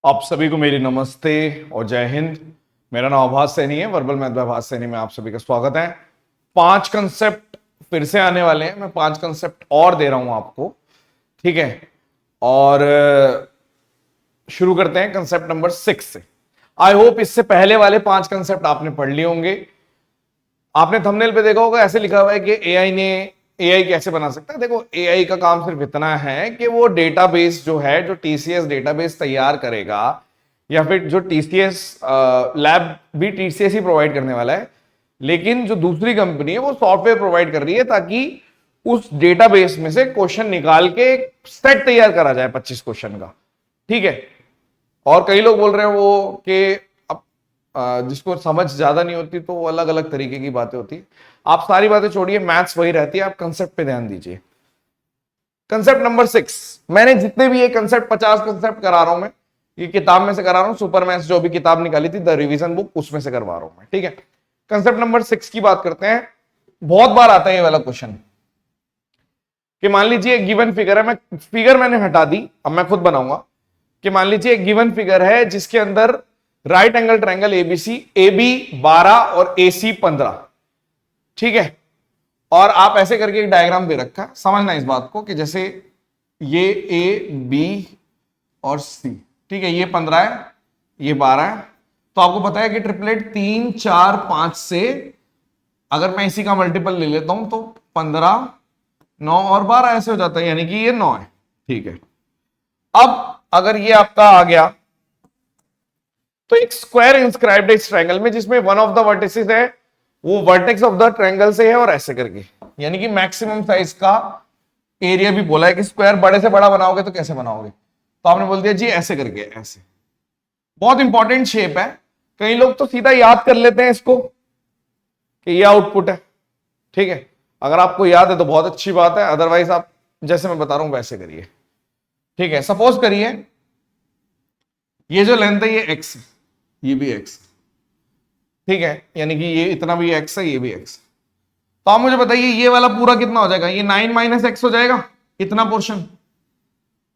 आप सभी को मेरी नमस्ते और जय हिंद। मेरा नाम आभास सैनी है, वर्बल मैथ बाय आभास सैनी में आप सभी का स्वागत है। 5 कंसेप्ट फिर से आने वाले हैं, मैं 5 कंसेप्ट और दे रहा हूं आपको, ठीक है। और शुरू करते हैं कंसेप्ट नंबर 6 से। आई होप इससे पहले वाले 5 कंसेप्ट आपने पढ़ लिए होंगे। आपने थंबनेल पे देखा होगा, ऐसे लिखा हुआ है कि एआई कैसे बना सकता है। देखो, एआई का काम सिर्फ इतना है कि वो डेटाबेस जो है, जो टीसीएस डेटाबेस तैयार करेगा, या फिर जो टीसीएस लैब भी टीसीएस ही प्रोवाइड करने वाला है, लेकिन जो दूसरी कंपनी है वो सॉफ्टवेयर प्रोवाइड कर रही है ताकि उस डेटाबेस में से क्वेश्चन निकाल के एक सेट तैयार करा जाए 25 क्वेश्चन का, ठीक है। और कई लोग बोल रहे हैं वो कि जिसको समझ ज्यादा नहीं होती तो वो अलग अलग तरीके की बातें होती है। आप सारी बातें छोड़िए, मैथ्स वही रहती है, आप कंसेप्ट पे ध्यान दीजिए। कंसेप्ट नंबर 6, मैंने जितने भी ये कंसेप्ट 50 कंसेप्ट करा रहा हूं, मैं ये किताब में से करा रहा हूं, सुपर मैथ्स जो भी किताब निकाली थी द रिवीजन बुक, उसमें से करवा रहा हूं मैं, ठीक है। कंसेप्ट नंबर 6 की बात करते हैं। बहुत बार आता है ये वाला क्वेश्चन कि मान लीजिए एक गिवन फिगर है, मैं फिगर मैंने हटा दी, अब मैं खुद बनाऊंगा। कि मान लीजिए एक गिवन फिगर है जिसके अंदर right angle triangle ABC, AB 12 और AC 15, ठीक है। और आप ऐसे करके एक डायग्राम दे रखा है, समझना इस बात को कि जैसे ये A, B और C, ठीक है, ये 15 है, ये 12 है। तो आपको पता है कि ट्रिपलेट 3, 4, 5 से अगर मैं इसी का मल्टीपल ले लेता हूं तो 15, 9 और 12 ऐसे हो जाता है, यानी कि ये 9 है, ठीक है। अब अगर ये आपका आ गया तो एक स्क्वायर इंस्क्राइब्ड है इस ट्रायंगल में जिसमें वन ऑफ द वर्टिसेस है वो वर्टेक्स ऑफ द ट्रायंगल से है और ऐसे करके, यानी कि मैक्सिमम साइज का एरिया भी बोला है कि स्क्वायर बड़े से बड़ा बनाओगे तो कैसे बनाओगे, तो आपने बोल दिया जी ऐसे करके, ऐसे। बहुत इंपॉर्टेंट शेप है, कई लोग तो सीधा याद कर लेते हैं इसको कि ये आउटपुट है, ठीक है। अगर आपको याद है तो बहुत अच्छी बात है, अदरवाइज आप जैसे मैं बता रहा हूं वैसे करिए, ठीक है। सपोज करिए ये जो लेंथ है ये x है, ये भी x, ठीक है, यानी कि ये इतना भी x है, ये भी x। तो आप मुझे बताइए ये वाला पूरा कितना हो जाएगा, ये 9 माइनस x हो जाएगा, इतना पोर्शन।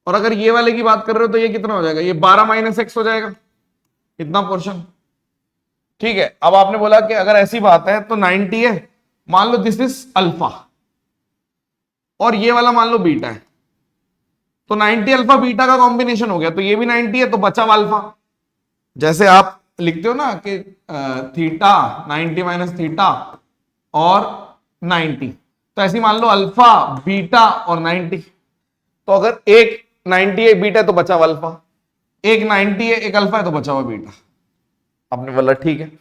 और अगर ये वाले की बात कर रहे हो तो ये कितना हो जाएगा, ये 12 माइनस x हो जाएगा, इतना पोर्शन, ठीक है। अब आपने बोला कि अगर ऐसी बात है तो 90 है, मान लो दिस इज अल्फा और ये वाला मान लो बीटा है, तो 90 अल्फा बीटा का कॉम्बिनेशन हो गया, तो ये भी 90 है, तो बचा अल्फा। जैसे आप लिखते हो ना कि थीटा 90 माइनस थीटा और 90, तो ऐसे मान लो अल्फा, बीटा और 90। तो अगर एक 90 है, बीटा है तो बचा हुआ अल्फा, एक 90 है, एक अल्फा है तो बचा हुआ बीटा। आपने बोला ठीक है,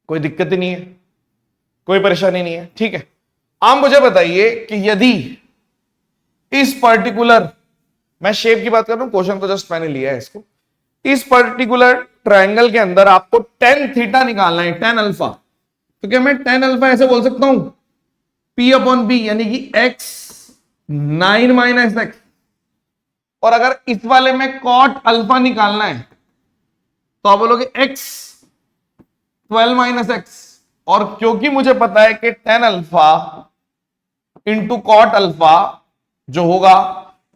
कोई दिक्कत ही नहीं है, कोई परेशानी नहीं है, ठीक है। आप मुझे बताइए कि यदि इस पर्टिकुलर, मैं शेप की बात कर रहा हूं, क्वेश्चन तो जस्ट मैंने लिया है इसको, इस पर्टिकुलर ट्रायंगल के अंदर आपको tan थीटा निकालना है, tan अल्फा, तो क्या मैं tan अल्फा ऐसे बोल सकता हूं P अपॉन बी, यानी कि x 9 माइनस एक्स। और अगर इस वाले में cot अल्फा निकालना है तो आप बोलोगे x 12 माइनस एक्स। और क्योंकि मुझे पता है कि tan alpha into cot alpha जो होगा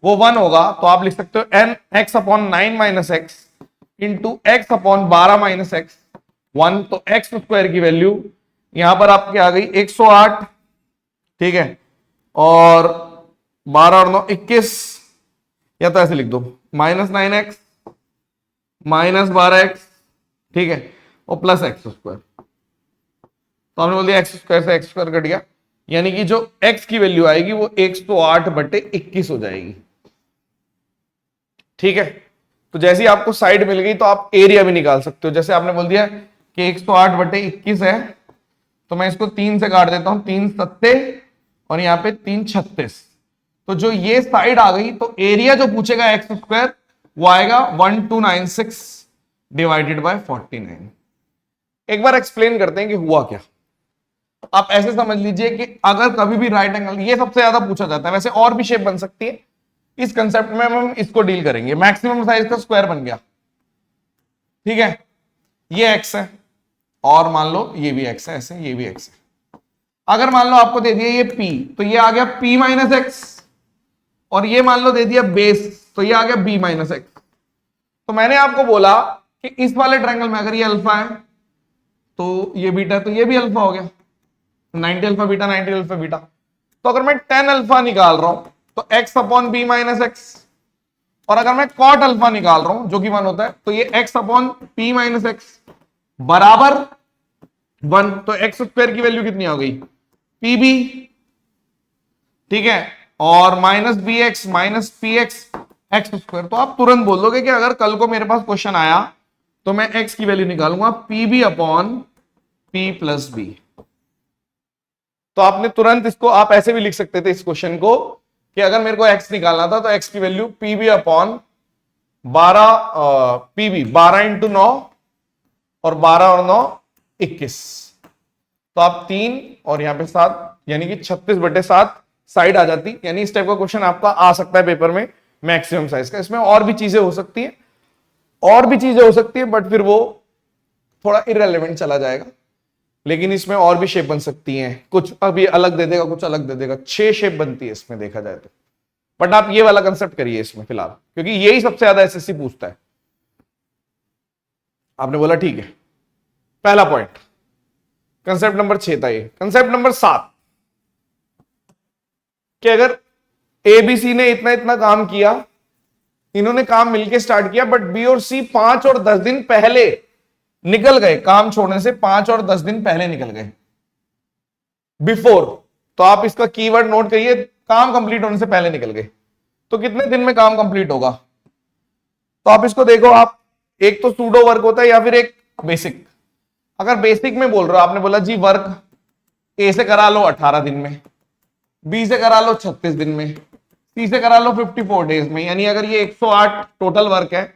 वो 1 होगा, तो आप लिख सकते हो n x upon 9 minus x into x upon 12 minus x 1। तो एक्स स्क्वायर की वैल्यू यहां पर आपकी आ गई 108, ठीक है, और 12 और 9 21, या तो ऐसे लिख दो माइनस 9x माइनस 12x, ठीक है, और प्लस एक्स स्क्वायर। तो हमने बोल दिया एक्स स्क्वायर से एक्स स्क्वायर कट गया, यानी कि जो x की वैल्यू आएगी वो 108/21 हो जाएगी, ठीक है। तो जैसे ही आपको साइड मिल गई तो आप एरिया भी निकाल सकते हो। जैसे आपने बोल दिया कि 108/21 है, तो मैं इसको 3 से काट देता हूं, 3 सत्ते और यहां पे 3 36। तो जो ये साइड आ गई तो एरिया जो पूछेगा एक्स स्क्वायर वो आएगा 1296 डिवाइडेड बाय 49। एक बार एक्सप्लेन करते हैं कि हुआ क्या। आप ऐसे समझ लीजिए कि अगर कभी भी राइट एंगल, ये सबसे ज्यादा पूछा जाता है, वैसे और भी शेप बन सकती है, इस कंसेप्ट में हम इसको डील करेंगे। मैक्सिमम साइज का स्क्वायर बन गया, ठीक है, ये x है और मान लो ये भी x है, ऐसे ये भी x है। अगर मान लो आपको दे दिया ये p, तो ये आ गया p माइनस एक्स, और ये मान लो दे दिया बेस, तो ये आ गया b माइनस एक्स। तो मैंने आपको बोला कि इस वाले ट्रायंगल में अगर ये अल्फा है तो ये बीटा, तो ये भी अल्फा हो गया, 90 अल्फा बीटा 90 अल्फा बीटा। तो अगर मैं 10 अल्फा निकाल रहा हूं तो x upon B minus X, और अगर मैं कॉट अल्फा निकाल रहा हूं जो कि 1 होता है तो ये x upon P minus x बराबर 1। तो एक्स स्क्वायर की वैल्यू कितनी हो गई, पी बी, ठीक है, और minus B X minus P X X square. तो आप तुरंत बोल दोगे कि अगर कल को मेरे पास क्वेश्चन आया तो मैं x की वैल्यू निकालूंगा P B upon P plus B. तो आपने तुरंत इसको, आप ऐसे भी लिख सकते थे इस क्वेश्चन को कि अगर मेरे को x निकालना था तो x की value P B upon 12 P B 12 into 9 और 12 और 9 21। तो आप 3 और यहां पे 7 यानी कि 36/7 साइड आ जाती। यानी इस टाइप का क्वेश्चन आपका आ सकता है पेपर में मैक्सिमम साइज का। इसमें और भी चीजें हो सकती है, बट फिर वो थोड़ा इररिलेवेंट चला जाएगा। लेकिन इसमें और भी शेप बन सकती हैं, कुछ अभी अलग दे देगा, कुछ अलग दे देगा, 6 शेप बनती है इसमें देखा जाए तो। बट आप ये वाला कंसेप्ट करिए इसमें फिलहाल, क्योंकि यही सबसे ज्यादा एसएससी पूछता है। आपने बोला ठीक है, पहला पॉइंट कंसेप्ट नंबर 6 था ये। कंसेप्ट नंबर 7 कि अगर एबीसी ने इतना इतना काम किया, इन्होंने काम मिलके स्टार्ट किया, बट बी और सी 5 और 10 दिन पहले निकल गए, काम छोड़ने से 5 और 10 दिन पहले निकल गए, बिफोर। तो आप इसका कीवर्ड नोट करिए, काम कंप्लीट होने से पहले निकल गए। तो कितने दिन में काम कंप्लीट होगा? तो आप इसको देखो, आप एक तो सूडो वर्क होता है या फिर एक बेसिक। अगर बेसिक में बोल रहे हो, आपने बोला जी वर्क ए से करा लो 18 दिन में, बी से करा लो 36 दिन में, सी से करा लो 54 डेज में। यानी अगर ये 108 टोटल वर्क है,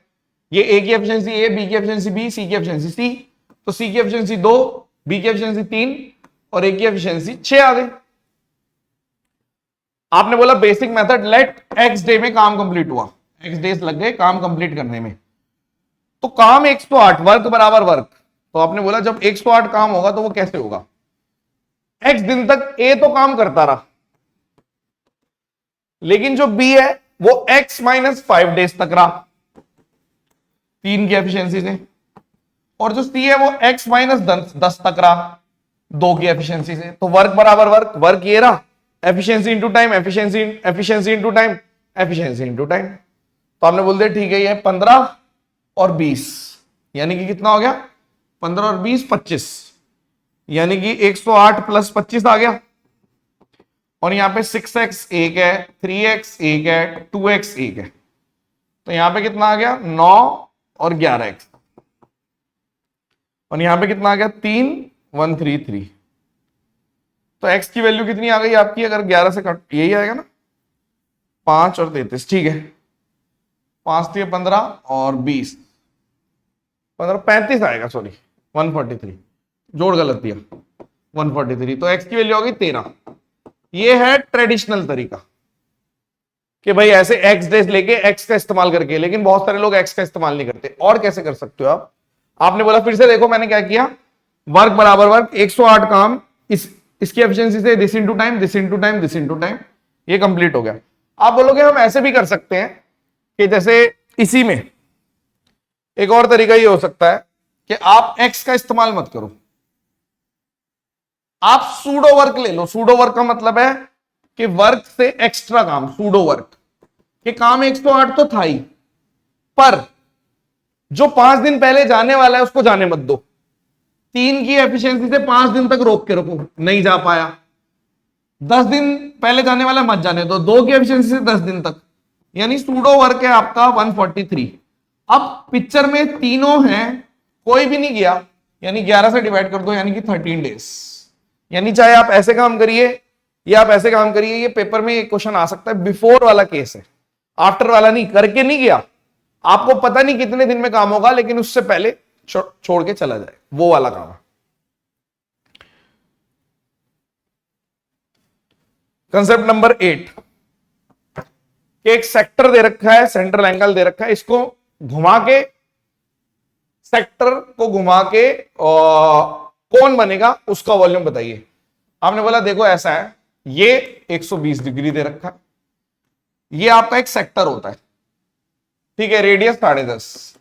ये ए की एफिशिएंसी ए, बी की एफिशिएंसी बी, सी की एफिशिएंसी सी, तो सी की एफिशिएंसी 2, बी की एफिशिएंसी 3 और ए की एफिशिएंसी 6 आ गई। आपने बोला basic method, let X day में काम कंप्लीट हुआ, एक्स डेज लग गए काम कंप्लीट करने में। तो काम 108, वर्क बराबर वर्क। तो आपने बोला जब 108 काम होगा तो वो कैसे होगा? एक्स दिन तक ए तो काम करता रहा, लेकिन जो बी है वो x माइनस 5 डेज तक रहा 3 की एफिशिएंसी से, और जो सी है वो x माइनस 10 तक रहा 2 की एफिशिएंसी से। तो वर्क बराबर वर्क, वर्क ये रहा, efficiency into time, efficiency into time, efficiency into time. तो आपने बोल दिया ठीक है, ये 15 और 20 यानी कि कितना हो गया? 15 और 20 25, यानी कि 108 प्लस 25 आ गया। और यहां पे 6x एक है, 3x एक है, 2x एक है, तो यहां पे कितना आ गया? 9 और 11x। और यहां पे कितना आ गया? 3 133। तो x की वैल्यू कितनी आ गई आपकी? अगर 11 से कट, यही आएगा ना, 5 और 33, ठीक है, 5 3 15 और 20 15 35 आएगा, सॉरी 143, जोड़ गलत दिया 143। तो x की वैल्यू आ गई 13। ये है ट्रेडिशनल तरीका कि भाई ऐसे एक्स डेज लेके एक्स का इस्तेमाल करके, लेकिन बहुत सारे लोग एक्स का इस्तेमाल नहीं करते। और कैसे कर सकते हो आप? आपने बोला फिर से देखो मैंने क्या किया, वर्क बराबर वर्क, 108 काम इसकी एफिशिएंसी से this into time, this into time, this into time, ये कंप्लीट हो गया। आप बोलोगे हम ऐसे भी कर सकते हैं कि जैसे इसी में एक और तरीका ये हो सकता है कि आप एक्स का इस्तेमाल मत करो, आप सूडो वर्क ले लो। सूडो वर्क का मतलब है कि वर्क से एक्स्ट्रा काम, सूडो वर्क के काम 108 तो था ही, पर जो 5 दिन पहले जाने वाला है उसको जाने मत दो। 3 की एफिशिएंसी से 5 दिन तक रोक के रखो, नहीं जा पाया। 10 दिन पहले जाने वाला मत जाने दो, 2 की एफिशिएंसी से 10 दिन तक, यानी सूडो वर्क है आपका 143। अब पिक्चर में तीनों हैं, कोई भी नहीं गया, यानी 11 से डिवाइड कर दो, यानी कि 13 डेज। यानी चाहे आप ऐसे काम करिए या आप ऐसे काम करिए, ये पेपर में एक क्वेश्चन आ सकता है, बिफोर वाला केस है, आफ्टर वाला नहीं, करके नहीं गया, आपको पता नहीं कितने दिन में काम होगा, लेकिन उससे पहले छोड़ के चला जाए, वो वाला काम है। कंसेप्ट नंबर 8 कि एक सेक्टर दे रखा है, सेंट्रल एंगल दे रखा है, इसको घुमा के, सेक्टर को घुमा के कौन बनेगा उसका वॉल्यूम बताइए। आपने बोला देखो ऐसा है, ये 120 डिग्री दे रखा, ये आपका एक सेक्टर होता है, ठीक है, रेडियस 10.5,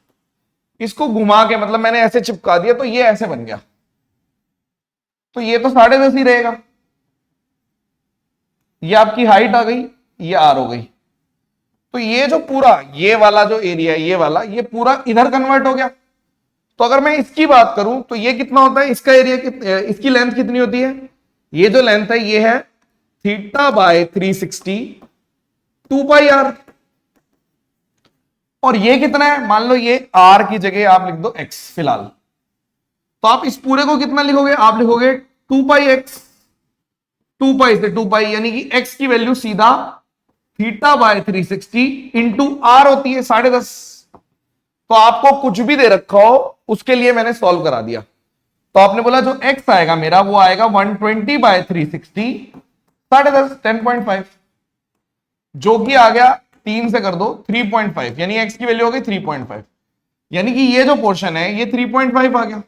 इसको घुमा के मतलब मैंने ऐसे चिपका दिया तो ये ऐसे बन गया, तो ये तो 10.5 ही रहेगा। ये आपकी हाइट आ गई, ये आर हो गई, तो ये जो पूरा ये वाला जो एरिया है ये वाला, ये पूरा इधर कन्वर्ट हो गया। तो अगर मैं इसकी बात करूं तो ये कितना होता है, इसका एरिया इसकी लेंथ कितनी होती है, ये जो लेंथ है ये है थीटा बाय 360 2 पाई आर। और ये कितना है, मान लो ये आर की जगह आप लिख दो एक्स फिलहाल, तो आप इस पूरे को कितना लिखोगे, आप लिखोगे 2 पाई एक्स, 2 पाई से 2 पाई, यानी कि एक्स की वैल्यू सीधा थीटा बाय 360 इंटू आर होती है 10.5। तो आपको कुछ भी दे रखा हो उसके लिए मैंने सॉल्व करा दिया। तो आपने बोला जो x आएगा मेरा वो आएगा 120 बाय 360 10.5 10.5, जो कि आ गया 3 से कर दो 3.5, यानी x की वैल्यू हो गई 3.5, यानी कि ये जो पोर्शन है ये 3.5 आ गया।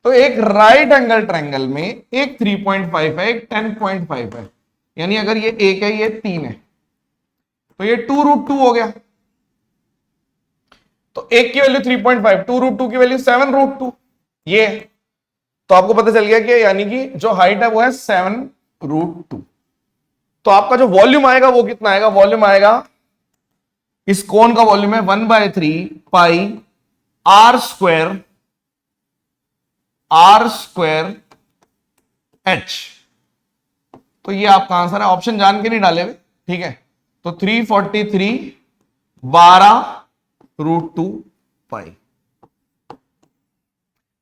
तो एक राइट एंगल ट्रायंगल में एक 3.5 है, एक 10.5 है, यानी अगर ये 1 है ये 3 है, तो ये 2√2 हो गया। तो एक की वैल्यू 3.5, 2√2 की वैल्यू 7√2, ये तो आपको पता चल गया कि यानी कि जो हाइट है वो है 7√2। तो आपका जो वॉल्यूम आएगा वो कितना आएगा, वॉल्यूम आएगा, इस कोन का वॉल्यूम है 1/3 पाई आर स्क्वायर एच। तो ये आपका आंसर है, ऑप्शन जान के नहीं डाले हुए, ठीक है। तो 343 12√2 पाई।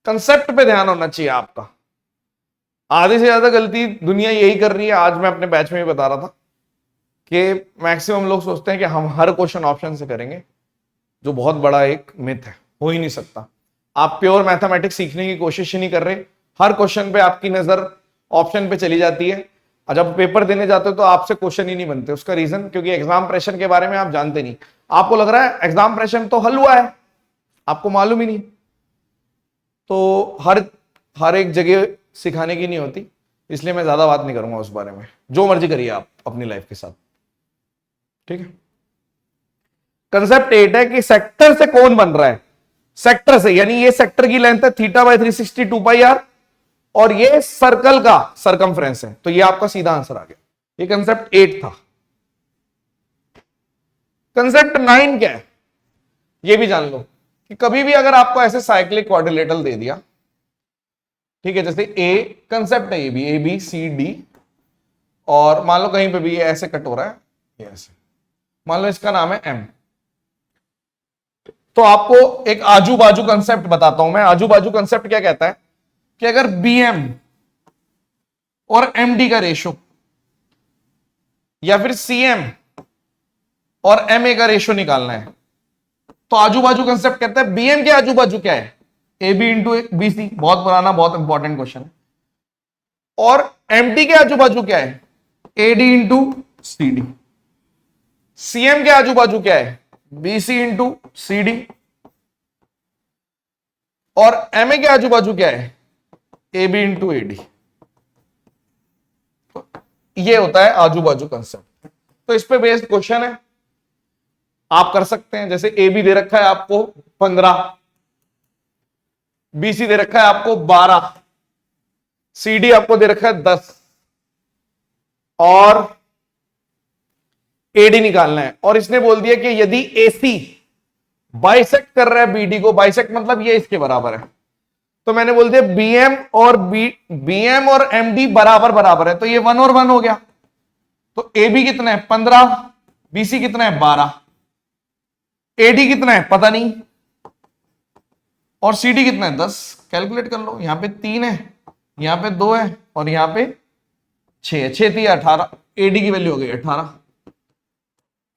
कंसेप्ट पे ध्यान होना चाहिए आपका। आधे से ज्यादा गलती दुनिया यही कर रही है। आज मैं अपने बैच में भी बता रहा था कि मैक्सिमम लोग सोचते हैं कि हम हर क्वेश्चन ऑप्शन से करेंगे, जो बहुत बड़ा एक मिथ है, हो ही नहीं सकता। आप प्योर मैथमेटिक्स सीखने की कोशिश ही नहीं कर रहे। हर क्वेश्चन पे आपकी नजर ऑप्शन पे चली जाती है, और जब पेपर देने जाते हो तो आपसे क्वेश्चन ही नहीं बनते। उसका रीजन क्योंकि एग्जाम प्रेशर के बारे में आप जानते नहीं। आपको लग रहा है एग्जाम प्रेशर तो हल हुआ है, आपको मालूम ही नहीं। तो हर एक जगह सिखाने की नहीं होती, इसलिए मैं ज्यादा बात नहीं करूंगा उस बारे में। जो मर्जी करिए आप अपनी लाइफ के साथ, ठीक है। कंसेप्ट 8 है कि सेक्टर से कौन बन रहा है, सेक्टर से, यानी ये सेक्टर की लेंथ है थीटा बाय 360 2 पाई आर, और ये सर्कल का सरकमफ्रेंस है, तो ये आपका सीधा आंसर आ गया। ये कंसेप्ट 8 था। कंसेप्ट 9 क्या है, ये भी जान लो कि कभी भी अगर आपको ऐसे साइक्लिक क्वाड्रिलेटरल दे दिया, ठीक है, जैसे ए कंसेप्ट है, ए बी सी डी, और मान लो कहीं पे भी ये ऐसे कट हो रहा है, ये ऐसे, मान लो इसका नाम है एम। तो आपको एक आजू बाजू कंसेप्ट बताता हूं मैं। आजू बाजू कंसेप्ट क्या कहता है कि अगर बी एम और एम डी का रेशो, या फिर सी एम और एम ए का रेशो निकालना है, तो आजू बाजू कंसेप्ट कहता है बी एम के आजू बाजू क्या है, A B into B C, बहुत पुराना बहुत इंपॉर्टेंट क्वेश्चन है। और एम डी के आजू बाजू क्या है, A D into C D. C M के आजू बाजू क्या है, B C into C D. और एम ए के आजू बाजू क्या है, A B into A D. ये होता है आजू बाजू कंसेप्ट। तो इस पे बेस्ड क्वेश्चन है, आप कर सकते हैं। जैसे ए बी दे रखा है आपको 15, बी सी दे रखा है आपको 12, सी डी आपको दे रखा है 10, और एडी निकालना है। और इसने बोल दिया कि यदि एसी बाइसेक्ट कर रहा है बीडी को, बाइसेक्ट मतलब ये इसके बराबर है, तो मैंने बोल दिया बीएम और एमडी बराबर बराबर है, तो ये 1 और 1 हो गया। तो ए बी कितना है 15, बीसी कितना है 12, एडी कितना है पता नहीं, और सीडी कितना है 10। कैलकुलेट कर लो, यहां पे 3 है, यहां पे 2 है, और यहां पे 6 है, 6 3 18, एडी की वैल्यू हो गई 18।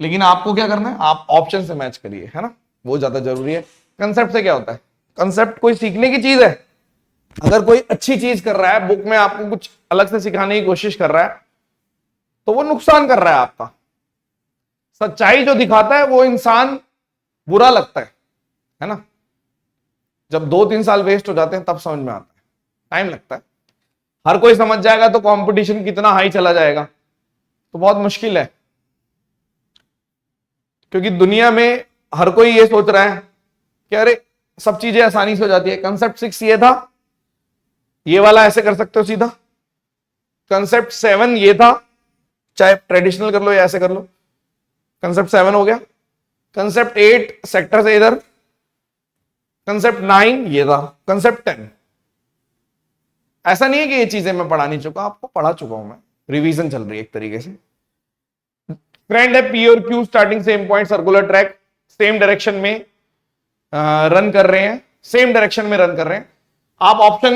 लेकिन आपको क्या करना है, आप ऑप्शन से मैच करिए, है ना, वो ज्यादा जरूरी है। कंसेप्ट से क्या होता है, कंसेप्ट कोई सीखने की चीज है। अगर कोई अच्छी चीज कर रहा है, बुक में आपको कुछ अलग से सिखाने की कोशिश कर रहा है, तो वो नुकसान कर रहा है आपका। सच्चाई जो दिखाता है वो इंसान बुरा लगता है ना। जब 2-3 साल वेस्ट हो जाते हैं तब समझ में आता है, टाइम लगता है। हर कोई समझ जाएगा तो कंपटीशन कितना हाई चला जाएगा, तो बहुत मुश्किल है। क्योंकि दुनिया में हर कोई ये सोच रहा है कि अरे सब चीजें आसानी से हो जाती है। कंसेप्ट 6 ये था, ये वाला ऐसे कर सकते हो सीधा। कंसेप्ट 7 ये था, चाहे ट्रेडिशनल कर लो या ऐसे कर लो। कंसेप्ट 7 हो गया। कंसेप्ट 8 सेक्टर से इधर। कंसेप्ट 9 ये था। कंसेप्ट 10, ऐसा नहीं है कि ये चीजें मैं पढ़ा नहीं चुका, आपको पढ़ा चुका हूं मैं, रिवीजन चल रही है एक तरीके से। फ्रेंड है पी और Q, starting same point, circular track, same direction में रन कर रहे हैं, सेम डायरेक्शन में रन कर रहे हैं। आप ऑप्शन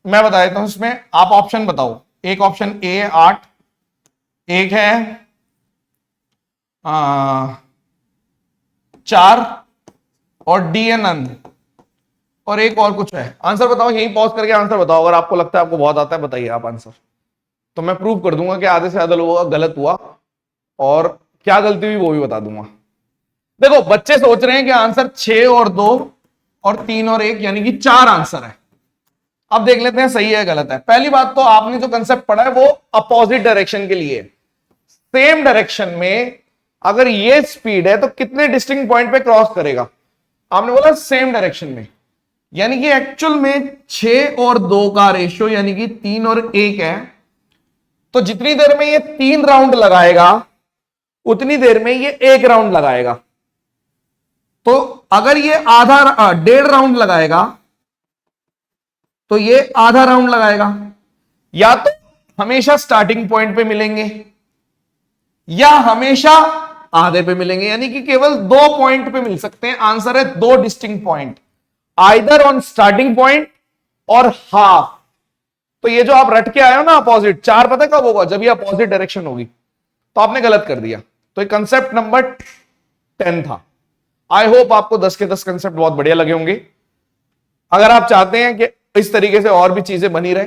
मैं बता देता हूं इसमें, आप ऑप्शन बताओ। एक ऑप्शन ए 8, एक है 4 और डी है नन, और एक और कुछ है। आंसर बताओ, यही पॉज करके आंसर बताओ। अगर आपको लगता है आपको बहुत आता है बताइए आप आंसर, तो मैं प्रूव कर दूंगा कि आधे से ज्यादा लोगों का गलत हुआ, और क्या गलती हुई वो भी बता दूंगा। देखो बच्चे सोच रहे हैं कि आंसर 6 और 2 और 3 और 1 यानी कि 4 आंसर है। अब देख लेते हैं सही है गलत है। पहली बात तो आपने जो कंसेप्ट पढ़ा है वो अपोजिट डायरेक्शन के लिए। सेम डायरेक्शन में अगर ये स्पीड है तो कितने डिस्टिंक्ट पॉइंट पे क्रॉस करेगा? आपने बोला सेम डायरेक्शन में, यानी कि एक्चुअल में 6 और 2 का रेशियो यानी कि 3 और 1 है। तो जितनी देर में ये 3 राउंड लगाएगा उतनी देर में ये 1 राउंड लगाएगा। तो अगर ये आधा 1.5 राउंड लगाएगा तो ये आधा राउंड लगाएगा। या तो हमेशा स्टार्टिंग पॉइंट पे मिलेंगे या हमेशा आधे पे मिलेंगे, यानी कि केवल 2 पॉइंट पे मिल सकते हैं। आंसर है 2 distinct point, either on starting point और हाफ। तो ये जो आप रट के आए हो ना अपोजिट, 4 पता कब होगा? जब ये अपोजिट डायरेक्शन होगी। तो आपने गलत कर दिया। तो ये कंसेप्ट नंबर 10 था। आई होप आपको 10 के 10 कंसेप्ट बहुत बढ़िया लगे होंगे। अगर आप चाहते हैं कि इस तरीके से और भी चीजें बनी रहे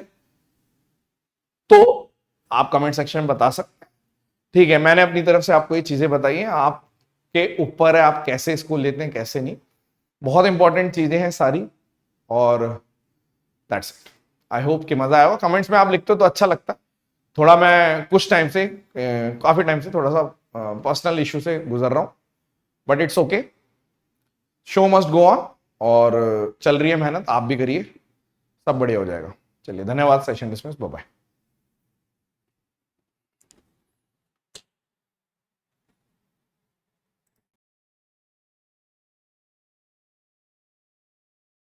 तो आप कमेंट सेक्शन में बता सकते हैं। ठीक है, मैंने अपनी तरफ से आपको ये चीजें बताई हैं, आपके ऊपर है आप कैसे इसको लेते हैं कैसे नहीं। बहुत इंपॉर्टेंट चीजें हैं सारी, और दैट्स इट। आई होप कि मजा आया। कमेंट्स में आप लिखते हो तो अच्छा लगता है। थोड़ा मैं कुछ टाइम से काफी टाइम से थोड़ा सा पर्सनल इश्यू से गुजर रहा हूं, but it's okay, show must go on. और चल रही है मेहनत, आप भी करिए, सब बढ़िया हो जाएगा। चलिए धन्यवाद। Session dismiss, bye bye.